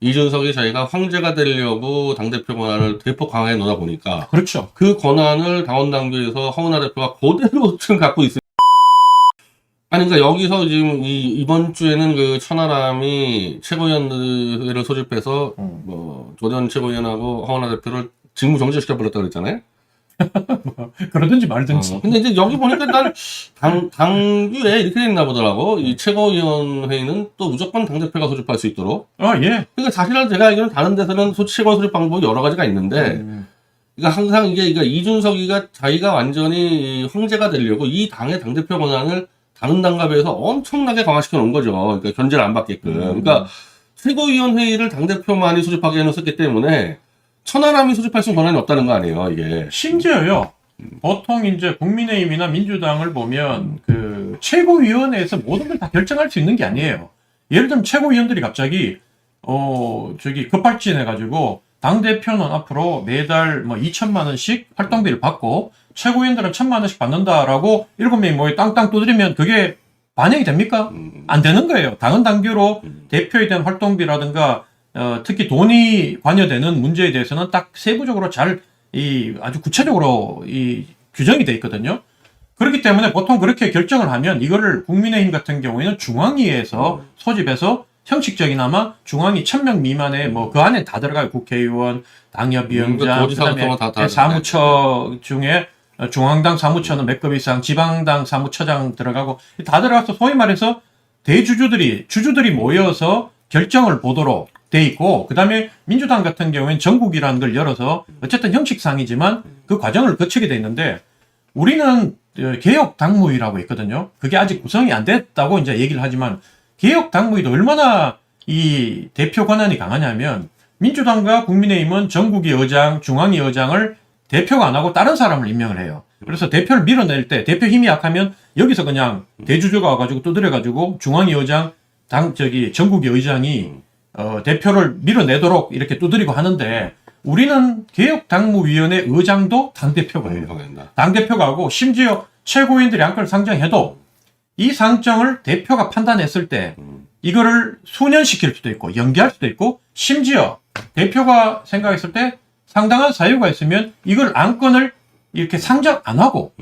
이준석이 자기가 황제가 되려고 당대표 권한을 대폭 강화해 놓다 보니까 그렇죠. 그 권한을 당원당규에서 허은하 대표가 그대로 지금 갖고 있어요. 아니, 그러니까 여기서 지금 이번 주에는 그 천하람이 최고위원회를 소집해서 뭐 조전 최고위원하고 허은하 대표를 직무 정지시켜버렸다 그랬잖아요. 그러든지 말든지. 근데 이제 여기 보니까 난 당규에 이렇게 됐나 보더라고. 이 최고위원회는 또 무조건 당대표가 소집할 수 있도록. 예. 그러니까 사실은 제가 알기로는 다른 데서는 최고위원 소집 방법이 여러 가지가 있는데, 그러니까 항상 그러니까 이준석이가 자기가 완전히 황제가 되려고 이 당의 당대표 권한을 다른 당과 비해서 엄청나게 강화시켜 놓은 거죠. 그러니까 견제를 안 받게끔. 그러니까 최고위원회의를 당대표만이 소집하게 해놓았기 때문에 천하람이 소집할 수 있는 권한이 없다는 거 아니에요, 이게. 심지어요. 보통 이제 국민의힘이나 민주당을 보면 그 최고위원회에서 모든 걸 다 결정할 수 있는 게 아니에요. 예를 들면 최고위원들이 갑자기 급발진해가지고 당 대표는 앞으로 매달 뭐 2천만 원씩 활동비를 받고 최고위원들은 1,000만 원씩 받는다라고 7명이 모여 땅땅 두드리면 그게 반영이 됩니까? 안 되는 거예요. 당헌 당규로 대표에 대한 활동비라든가 특히 돈이 관여되는 문제에 대해서는 딱 세부적으로 아주 구체적으로 규정이 돼 있거든요. 그렇기 때문에 보통 그렇게 결정을 하면 이거를 국민의힘 같은 경우에는 중앙위에서 소집해서 형식적이나마 중앙위 1,000명 미만의 뭐 그 안에 다 들어가요. 국회의원, 당협위원장, 그다음에 사무처 중에 중앙당 사무처는 몇 급 이상, 지방당 사무처장 들어가고 다 들어가서 소위 말해서 주주들이 모여서 결정을 보도록 돼 있고, 그 다음에 민주당 같은 경우에는 전국이라는 걸 열어서 어쨌든 형식상이지만 그 과정을 거치게 돼 있는데, 우리는 개혁 당무위라고 있거든요. 그게 아직 구성이 안 됐다고 이제 얘기를 하지만, 개혁 당무위도 얼마나 이 대표 권한이 강하냐면, 민주당과 국민의힘은 전국위 의장, 중앙위 의장을 대표가 안 하고 다른 사람을 임명을 해요. 그래서 대표를 밀어낼 때 대표 힘이 약하면 여기서 그냥 대주주가 와가지고 두드려가지고 중앙위 의장, 전국위 의장이 대표를 밀어내도록 이렇게 두드리고 하는데, 우리는 개혁당무위원회 의장도 당대표가 해요. 당대표가 하고, 심지어 최고위원들이 안건을 상정해도 이 상정을 대표가 판단했을 때 이거를 수년시킬 수도 있고 연기할 수도 있고, 심지어 대표가 생각했을 때 상당한 사유가 있으면 이걸 안건을 이렇게 상정 안 하고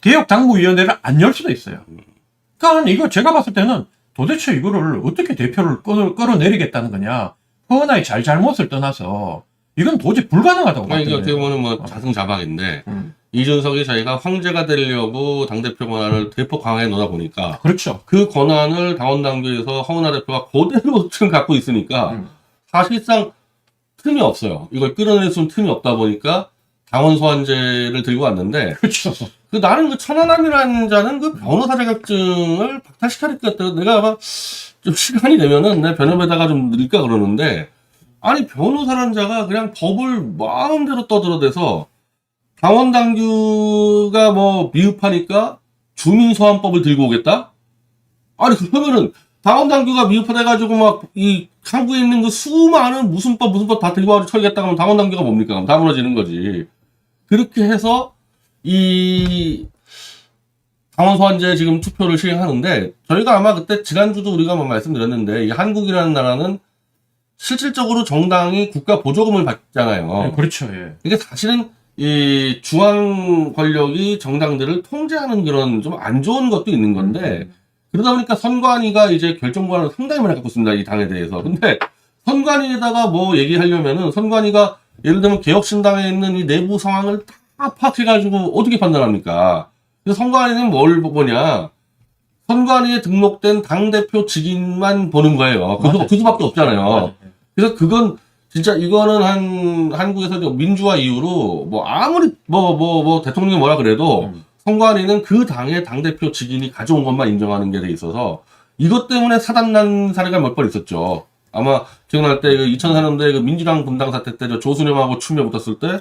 개혁당무위원회를 안 열 수도 있어요. 그러니까 이거 제가 봤을 때는 도대체 이거를 어떻게 대표를 끌어내리겠다는 거냐. 허은하의 잘못을 떠나서 이건 도저히 불가능하다고 봤거든요. 이게 어떻게 보면 뭐 자승자박인데, 이준석이 자기가 황제가 되려고 당대표 권한을 대폭 강화해 놓다 보니까, 그렇죠. 그 권한을 당원당규에서 허은하 대표가 그대로 지금 갖고 있으니까 사실상 틈이 없어요. 이걸 끌어낼 수 있는 틈이 없다 보니까 당원 소환제를 들고 왔는데, 그렇죠. 나는 그 천하람이라는 자는 그 변호사 자격증을 박탈시켜야 겠다. 내가 아마 좀 시간이 되면은 내 변협에다가 좀 넣을까 그러는데, 아니 변호사라는 자가 그냥 법을 마음대로 떠들어대서 당원당규가 뭐 미흡하니까 주민소환법을 들고 오겠다? 아니 그러면은 당원당규가 미흡해가지고 막 이 한국에 있는 그 수많은 무슨 법 다 들고 와서 처리겠다 하면 당원당규가 뭡니까? 그럼 다 무너지는 거지. 그렇게 해서 이 당원소환제 지금 투표를 시행하는데, 저희가 아마 그때 지난주도 우리가 뭐 말씀드렸는데, 이 한국이라는 나라는 실질적으로 정당이 국가 보조금을 받잖아요. 그렇죠. 예. 이게 사실은 이 중앙 권력이 정당들을 통제하는 그런 좀 안 좋은 것도 있는 건데, 그러다 보니까 선관위가 이제 결정 권한을 상당히 많이 갖고 있습니다, 이 당에 대해서. 근데 선관위에다가 뭐 얘기하려면은 선관위가 예를 들면 개혁신당에 있는 이 내부 상황을 다 파악해가지고 어떻게 판단합니까? 그래서 선관위는 뭘 보냐? 선관위에 등록된 당대표 직인만 보는 거예요. 그 수밖에 없잖아요. 맞아요. 그래서 그건 진짜 이거는 한국에서 민주화 이후로 뭐 아무리 대통령이 뭐라 그래도 선관위는 그 당의 당대표 직인이 가져온 것만 인정하는 게 돼 있어서, 이것 때문에 사단난 사례가 몇 번 있었죠. 아마 기억날 때 2004년도에 그 민주당 분당 사태 때 조수념하고 추미애 붙었을 때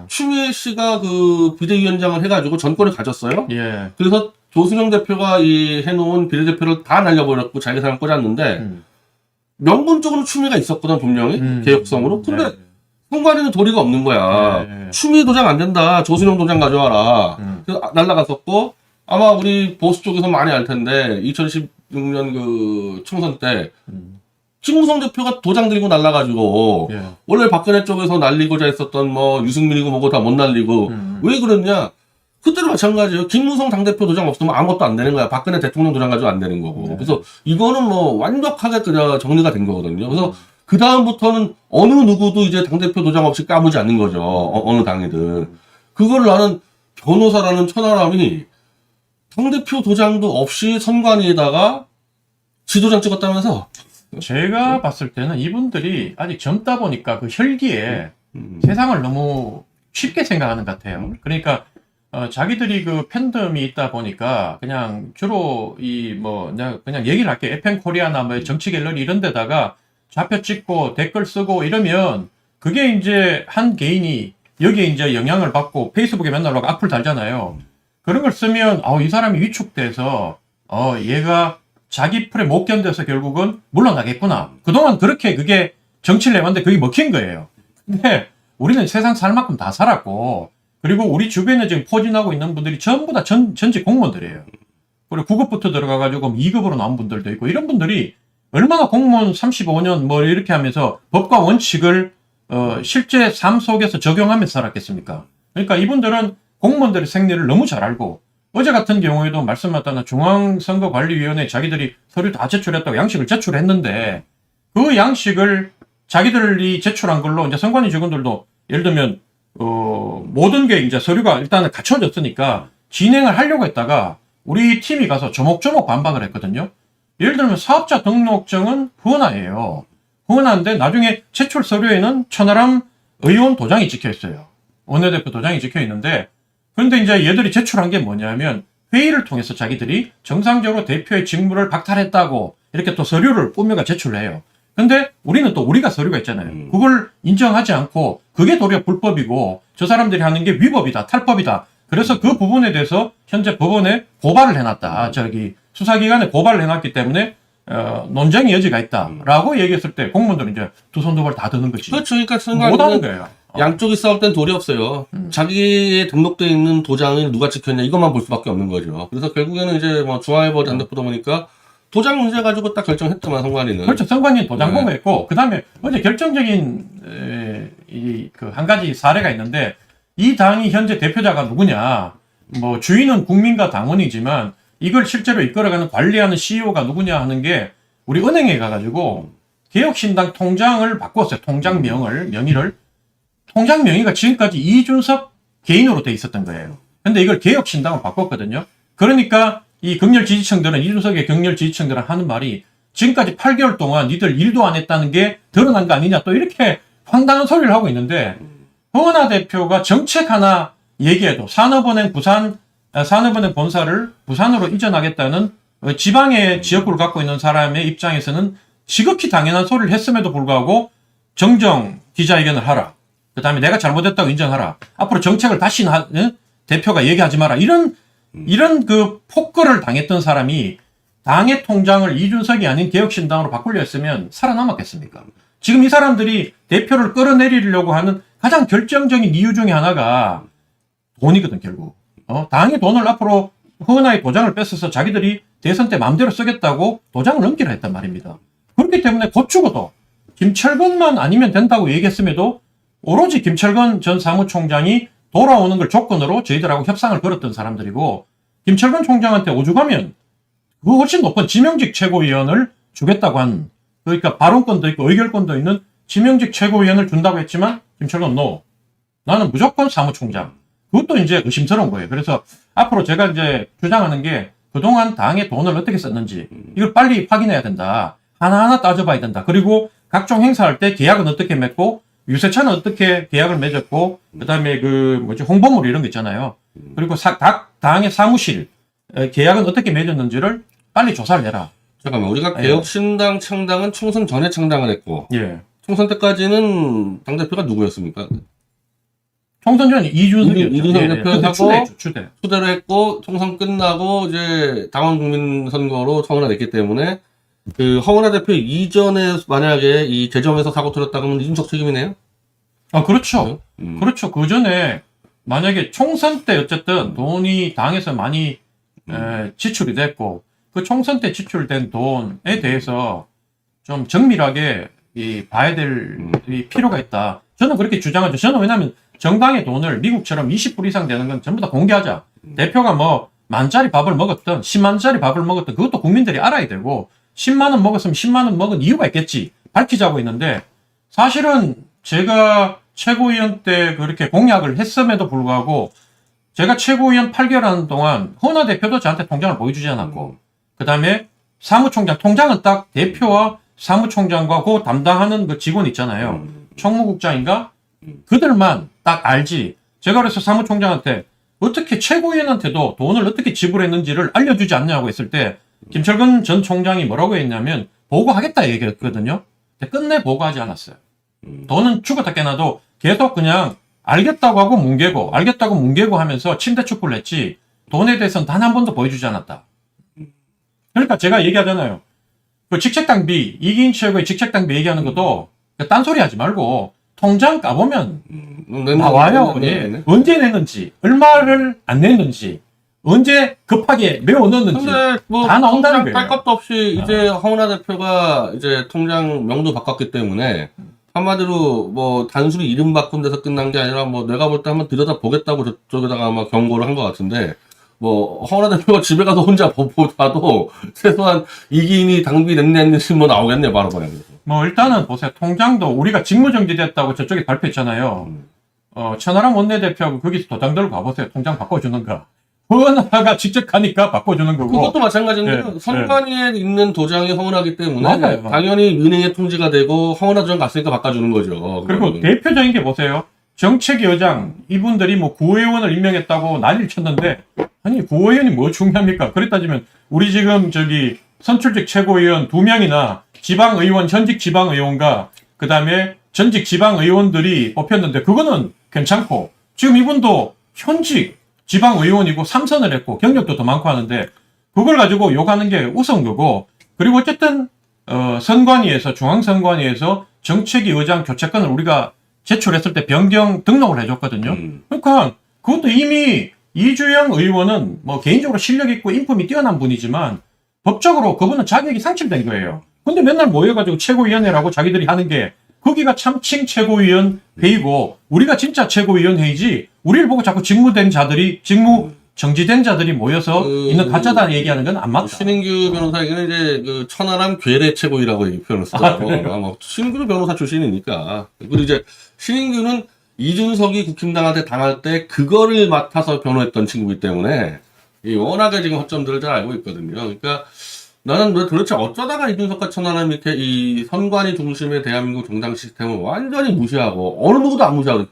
추미애 씨가 그 비대위원장을 해가지고 전권을 가졌어요. 예. 그래서 조순영 대표가 해놓은 비례대표를 다 날려버렸고 자기 사람 꽂았는데, 명분적으로 추미애가 있었거든 분명히 개혁성으로. 근데 선관위는 도리가 없는 거야. 추미애 도장 안 된다. 조순영 도장 가져와라. 그래서 날라갔었고, 아마 우리 보수 쪽에서 많이 알 텐데 2016년 그 총선 때 김무성 대표가 도장 들고 날라가지고 예. 원래 박근혜 쪽에서 날리고자 했었던 뭐 유승민이고 뭐고 다 못 날리고 왜 그랬냐? 그때도 마찬가지예요. 김무성 당대표 도장 없으면 아무것도 안 되는 거야. 박근혜 대통령 도장 가지고 안 되는 거고. 네. 그래서 이거는 뭐 완벽하게 그냥 정리가 된 거거든요. 그래서 그 다음부터는 어느 누구도 이제 당대표 도장 없이 까부지 않는 거죠. 어느 당이든. 그걸 나는 변호사라는 천하람이 당대표 도장도 없이 선관위에다가 지도장 찍었다면서? 제가 봤을 때는 이분들이 아직 젊다 보니까 그 혈기에 세상을 너무 쉽게 생각하는 것 같아요. 그러니까 자기들이 그 팬덤이 있다 보니까 그냥 주로 내가 그냥 얘기를 할게. FM 코리아나 뭐 정치 갤러리 이런 데다가 좌표 찍고 댓글 쓰고 이러면 그게 이제 한 개인이 여기에 이제 영향을 받고 페이스북에 맨날 악플 달잖아요. 그런 걸 쓰면 이 사람이 위축돼서 얘가 자기 풀에 못 견뎌서 결국은 물러나겠구나. 그동안 그렇게 그게 정치를 해왔는데 그게 먹힌 거예요. 근데 우리는 세상 살 만큼 다 살았고 그리고 우리 주변에 지금 포진하고 있는 분들이 전부 다 전직 공무원들이에요. 그리고 9급부터 들어가가지고 2급으로 나온 분들도 있고 이런 분들이 얼마나 공무원 35년 뭐 이렇게 하면서 법과 원칙을 실제 삶 속에서 적용하면서 살았겠습니까? 그러니까 이분들은 공무원들의 생리를 너무 잘 알고 어제 같은 경우에도 말씀하셨다는 중앙선거관리위원회 자기들이 서류 다 제출했다고 양식을 제출했는데 그 양식을 자기들이 제출한 걸로 이제 선관위 직원들도 예를 들면 모든 게 이제 서류가 일단은 갖춰졌으니까 진행을 하려고 했다가 우리 팀이 가서 조목조목 반박을 했거든요. 예를 들면 사업자 등록증은 후원화예요. 후원화인데 나중에 제출 서류에는 천하람 의원 도장이 찍혀 있어요. 원내대표 도장이 찍혀 있는데 그런데 이제 얘들이 제출한 게 뭐냐면 회의를 통해서 자기들이 정상적으로 대표의 직무를 박탈했다고 이렇게 또 서류를 꾸며가 제출을 해요. 근데 우리는 또 우리가 서류가 있잖아요. 그걸 인정하지 않고 그게 도리어 불법이고 저 사람들이 하는 게 위법이다, 탈법이다. 그래서 그 부분에 대해서 현재 법원에 고발을 해놨다. 수사기관에 고발을 해놨기 때문에 논쟁의 여지가 있다라고 얘기했을 때 공무원들은 이제 두 손 두 발 다 드는 거지. 그렇죠. 그러니까 못 하는 선관위는 거예요. 양쪽이 싸울 땐 돌이 없어요. 자기의 등록되어 있는 도장을 누가 찍혔냐 이것만 볼 수밖에 없는 거죠. 그래서 결국에는 이제 뭐 중앙일보 단독보다 보니까 도장 문제 가지고 딱 결정했더만 선관위는. 그렇죠. 선관위 도장 네. 보고했고 그다음에 어제 결정적인 그 한 가지 사례가 있는데 이 당이 현재 대표자가 누구냐. 뭐 주인은 국민과 당원이지만 이걸 실제로 이끌어가는 관리하는 CEO가 누구냐 하는 게 우리 은행에 가가지고 개혁신당 통장을 바꿨어요. 명의를. 통장 명의가 지금까지 이준석 개인으로 돼 있었던 거예요. 근데 이걸 개혁신당으로 바꿨거든요. 그러니까 이 극렬 지지층들은 이준석의 극렬 지지층들은 하는 말이 지금까지 8개월 동안 니들 일도 안 했다는 게 드러난 거 아니냐 또 이렇게 황당한 소리를 하고 있는데 허은하 대표가 정책 하나 얘기해도 산업은행 본사를 부산으로 이전하겠다는 지방의 지역구를 갖고 있는 사람의 입장에서는 지극히 당연한 소리를 했음에도 불구하고 정정 기자회견을 하라. 그 다음에 내가 잘못했다고 인정하라. 앞으로 정책을 다시 대표가 얘기하지 마라. 이런 그 폭거를 당했던 사람이 당의 통장을 이준석이 아닌 개혁신당으로 바꾸려 했으면 살아남았겠습니까? 지금 이 사람들이 대표를 끌어내리려고 하는 가장 결정적인 이유 중에 하나가 돈이거든, 결국. 당의 돈을 앞으로 허은하의 도장을 뺏어서 자기들이 대선 때 마음대로 쓰겠다고 도장을 넘기라 했단 말입니다. 그렇기 때문에 곧 죽어도 김철근만 아니면 된다고 얘기했음에도 오로지 김철근 전 사무총장이 돌아오는 걸 조건으로 저희들하고 협상을 걸었던 사람들이고 김철근 총장한테 오죽하면 그 훨씬 높은 지명직 최고위원을 주겠다고 한 그러니까 발언권도 있고 의결권도 있는 지명직 최고위원을 준다고 했지만 김철근 no. 나는 무조건 사무총장. 그것도 이제 의심스러운 거예요. 그래서 앞으로 제가 이제 주장하는 게 그동안 당의 돈을 어떻게 썼는지 이걸 빨리 확인해야 된다. 하나하나 따져봐야 된다. 그리고 각종 행사할 때 계약은 어떻게 맺고 유세차는 어떻게 계약을 맺었고 그다음에 홍보물 이런 거 있잖아요. 그리고 당의 사무실 계약은 어떻게 맺었는지를 빨리 조사를 해라. 잠깐만 우리가 개혁신당 창당은 총선 전에 창당을 했고 예. 총선 때까지는 당대표가 누구였습니까? 총선 전에 이준석이었죠. 이준석 대표하고 추대. 추대로 했고 총선 끝나고 이제 당원 국민 선거로 허은하 냈기 때문에 그 허은하 대표 이전에 만약에 이 재점에서 사고 터졌다 그러면 이준석 책임이네요? 그렇죠. 그렇죠. 그 전에 만약에 총선 때 어쨌든 돈이 당에서 많이 지출이 됐고 그 총선 때 지출된 돈에 대해서 좀 정밀하게 봐야 될 이 필요가 있다. 저는 그렇게 주장하죠. 저는 왜냐하면 정당의 돈을 미국처럼 20불 이상 되는 건 전부 다 공개하자. 대표가 뭐 10,000짜리 밥을 먹었든 100,000짜리 밥을 먹었든 그것도 국민들이 알아야 되고 10만 원 먹었으면 10만 원 먹은 이유가 있겠지. 밝히자고 했는데 사실은 제가 최고위원 때 그렇게 공약을 했음에도 불구하고 제가 최고위원 8개월 하는 동안 허은하 대표도 저한테 통장을 보여주지 않았고 그 다음에 사무총장, 통장은 딱 대표와 사무총장과 그 담당하는 그 직원 있잖아요. 총무국장인가? 그들만 딱 알지. 제가 그래서 사무총장한테 어떻게 최고위원한테도 돈을 어떻게 지불했는지를 알려주지 않냐고 했을 때 김철근 전 총장이 뭐라고 했냐면 보고하겠다 얘기했거든요. 근데 끝내 보고하지 않았어요. 돈은 죽었다 깨나도 계속 그냥 알겠다고 하고 뭉개고 알겠다고 뭉개고 하면서 침대 축구를 했지 돈에 대해서는 단 한 번도 보여주지 않았다. 그러니까 제가 얘기하잖아요. 그 직책당비, 이기인 최고의 직책당비 얘기하는 것도 딴소리 하지 말고 통장 까보면 나와요. 예. 언제 냈는지, 얼마를 안 냈는지, 언제 급하게 메워 넣었는지 근데 뭐 다 나온다는 통장 딸 거예요. 것도 없이 이제 허은하 대표가 이제 통장 명도 바꿨기 때문에 한마디로 뭐 단순히 이름 바꾼 데서 끝난 게 아니라 뭐 내가 볼 때 한번 들여다 보겠다고 저쪽에다가 아마 경고를 한 것 같은데 뭐 허은하 대표가 집에 가서 혼자 봐도 최소한 이기인이 당비 냈는지 뭐 나오겠네 바로 그냥. 뭐 일단은 보세요. 통장도 우리가 직무정지됐다고 저쪽에 발표했잖아요. 천하람 원내대표하고 거기서 도장 들고 가보세요. 통장 바꿔주는가. 허은하가 직접 가니까 바꿔주는 거고. 그것도 마찬가지인데요. 네, 선관위에 있는 도장이 허은하기 때문에 맞아요. 당연히 은행에 통지가 되고 허은하 도장 갔으니까 바꿔주는 거죠. 그리고 그거는. 대표적인 게 보세요. 정책위 의장 이분들이 뭐 구의원을 임명했다고 난리를 쳤는데 아니 구의원이 뭐 중요합니까? 그랬 따지면 우리 지금 저기 선출직 최고위원 2명이나 지방의원 현직 지방의원과 그 다음에 전직 지방의원들이 뽑혔는데 그거는 괜찮고 지금 이분도 현직 지방의원이고 3선을 했고 경력도 더 많고 하는데 그걸 가지고 욕하는 게 우스운 거고 그리고 어쨌든 선관위에서 중앙선관위에서 정책위 의장 교체권을 우리가 제출했을 때 변경 등록을 해줬거든요. 그러니까 그것도 이미 이주영 의원은 뭐 개인적으로 실력 있고 인품이 뛰어난 분이지만 법적으로 그분은 자격이 상실된 거예요. 근데 맨날 모여가지고 최고위원회라고 자기들이 하는 게 거기가 참칭 최고위원 회의고 우리가 진짜 최고위원 회의지 우리를 보고 자꾸 직무 정지된 자들이 모여서 있는 가짜다 얘기하는 건 안 맞다. 신인규 변호사에게는 이제 그 천하람 괴뢰 최고위라고 표현을 쓰더라고. 뭐 신인규 변호사 출신이니까. 그리고 이제 신인규는 이준석이 국힘당한테 당할 때 그거를 맡아서 변호했던 친구이기 때문에 워낙에 지금 허점들을 잘 알고 있거든요. 그러니까 나는 도대체 어쩌다가 이준석과 천하람이 이렇게 이 선관위 중심의 대한민국 정당 시스템을 완전히 무시하고 어느 누구도 안 무시하고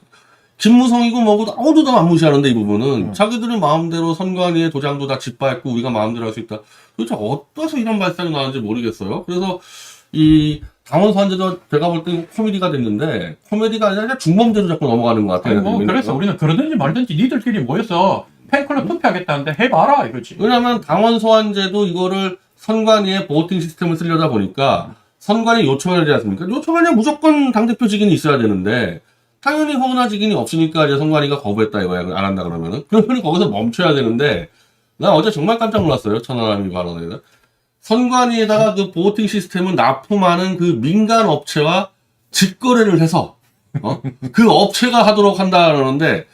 김무성이고 뭐고 아무도 안 무시하는데 이 부분은 자기들이 마음대로 선관위의 도장도 다 짓밟고 우리가 마음대로 할 수 있다. 도대체 어떠서 이런 발상이 나는지 모르겠어요. 그래서 이 당원 소환제도 제가 볼 때 코미디가 됐는데 코미디가 아니라 중범죄로 자꾸 넘어가는 것 같아요. 뭐 그래서 우리는 그러든지 말든지 니들끼리 모여서 팬클럽 투표하겠다는데 해봐라 이거지. 왜냐하면 당원 소환제도 이거를 선관위의 보팅 시스템을 쓰려다 보니까 선관위 요청을 하지 않습니까? 요청하면 무조건 당대표 직인이 있어야 되는데 당연히 허은하 직인이 없으니까 이제 선관위가 거부했다 이거야. 안 한다 그러면은. 그러면 거기서 멈춰야 되는데 나 어제 정말 깜짝 놀랐어요. 천하람이 발언에서. 선관위에다가 그 보팅 시스템은 납품하는 그 민간 업체와 직거래를 해서 그 업체가 하도록 한다 그러는데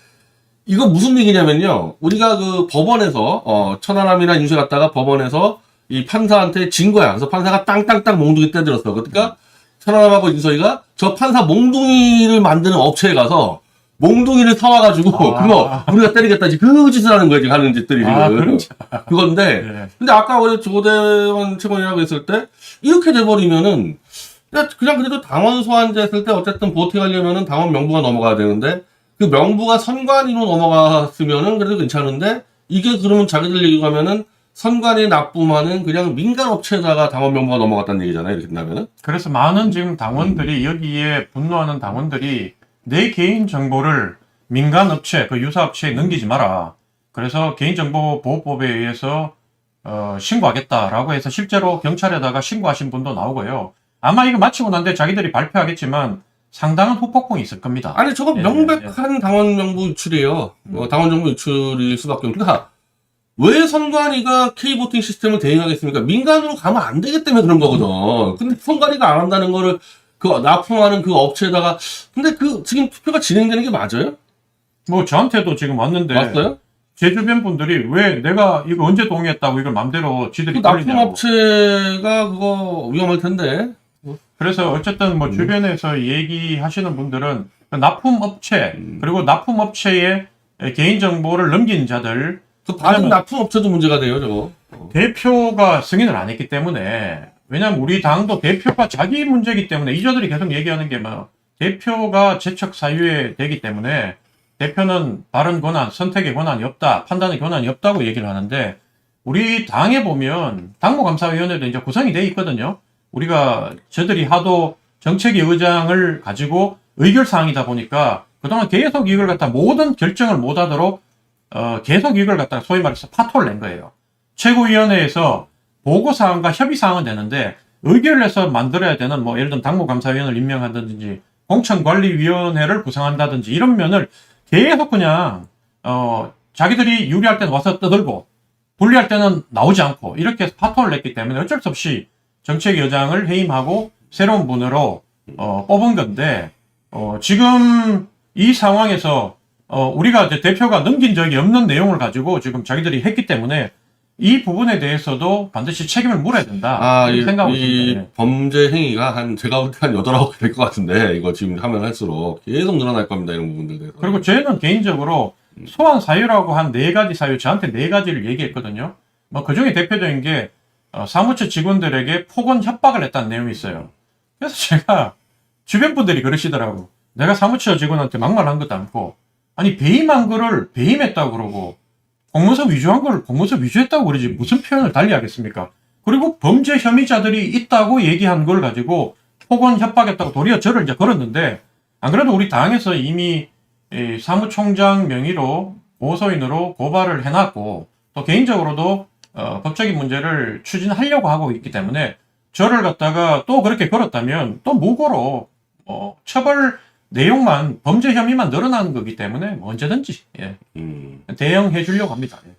이거 무슨 얘기냐면요. 우리가 그 법원에서 천하람이나 인쇄 갔다가 법원에서 이 판사한테 진 거야. 그래서 판사가 땅땅땅 몽둥이 떼들었어. 그러니까 천하람하고 인서이가 저 판사 몽둥이를 만드는 업체에 가서 몽둥이를 사와가지고 그거 우리가 때리겠다. 그 짓을 하는 거야. 지금 하는 짓들이 지금. 그건데 네. 근데 아까 어제 조대원 최고위원이라고 했을 때 이렇게 돼버리면은 그냥 그래도 당원 소환제 했을 때 어쨌든 보팅하려면은 당원 명부가 넘어가야 되는데 그 명부가 선관위로 넘어갔으면은 그래도 괜찮은데 이게 그러면 자기들 얘기 가면은 선관위에 납품하는 그냥 민간 업체에다가 당원 명부가 넘어갔다는 얘기잖아요. 이렇게 된다면은. 그래서 많은 지금 당원들이 여기에 분노하는 당원들이 내 개인 정보를 민간 업체, 그 유사 업체에 넘기지 마라. 그래서 개인정보보호법에 의해서 신고하겠다라고 해서 실제로 경찰에다가 신고하신 분도 나오고요. 아마 이거 마치고 난 뒤에 자기들이 발표하겠지만 상당한 후폭풍이 있을 겁니다. 아니 저거 명백한 당원 명부 유출이에요. 당원 정보 유출일 수밖에 없는. 그러니까 왜 선관위가 K보팅 시스템을 대행하겠습니까? 민간으로 가면 안 되기 때문에 그런 거거든. 근데 선관위가 안 한다는 거를 그 납품하는 그 업체에다가 근데 그 지금 투표가 진행되는 게 맞아요? 뭐 저한테도 지금 왔는데 맞어요? 제 주변 분들이 왜 내가 이거 언제 동의했다고 이걸 맘대로 그 지들이 돌리냐고. 납품업체가 그거 위험할 텐데. 그래서 어쨌든 뭐 주변에서 얘기하시는 분들은 그 납품업체 그리고 납품업체에 개인정보를 넘긴 자들 그 받은 왜냐면- 납품업체도 문제가 돼요, 저거. 대표가 승인을 안 했기 때문에 왜냐면 우리 당도 대표가 자기 문제이기 때문에 이저들이 계속 얘기하는 게 뭐 대표가 제척 사유에 되기 때문에 대표는 발언 권한, 선택의 권한이 없다, 판단의 권한이 없다고 얘기를 하는데 우리 당에 보면 당무감사위원회도 이제 구성이 돼 있거든요. 우리가 저들이 하도 정책위 의장을 가지고 의결사항이다 보니까 그동안 계속 이걸 갖다 모든 결정을 못하도록 계속 이걸 갖다가 소위 말해서 파토를 낸 거예요. 최고위원회에서 보고사항과 협의사항은 되는데 의결을 해서 만들어야 되는 뭐 예를 들면 당무감사위원을 임명한다든지 공천관리위원회를 구성한다든지 이런 면을 계속 그냥 자기들이 유리할 때는 와서 떠들고 불리할 때는 나오지 않고 이렇게 해서 파토를 냈기 때문에 어쩔 수 없이 정책위원장을 해임하고 새로운 분으로 뽑은 건데 지금 이 상황에서 우리가 이제 대표가 넘긴 적이 없는 내용을 가지고 지금 자기들이 했기 때문에 이 부분에 대해서도 반드시 책임을 물어야 된다. 이렇게 생각하고 이 있습니다. 예. 범죄 행위가 제가 볼 때 한 8, 9개 될 것 같은데, 이거 지금 하면 할수록 계속 늘어날 겁니다, 이런 부분들 대해서. 그리고 저는 개인적으로 소환 사유라고 한 4가지 사유, 저한테 4가지를 얘기했거든요. 뭐 그중에 대표적인 게 사무처 직원들에게 폭언 협박을 했다는 내용이 있어요. 그래서 제가 주변 분들이 그러시더라고. 내가 사무처 직원한테 막말한 것도 않고 아니 배임한 거를 배임했다고 그러고 공문서 위조한 걸 공문서 위조했다고 그러지 무슨 표현을 달리 하겠습니까? 그리고 범죄 혐의자들이 있다고 얘기한 걸 가지고 폭언 협박했다고 도리어 저를 이제 걸었는데 안 그래도 우리 당에서 이미 사무총장 명의로 고소인으로 고발을 해놨고 또 개인적으로도 법적인 문제를 추진하려고 하고 있기 때문에 저를 갖다가 또 그렇게 걸었다면 또 무고로 처벌 내용만 범죄 혐의만 늘어나는 거기 때문에 뭐 언제든지 예, 대응해 주려고 합니다. 예.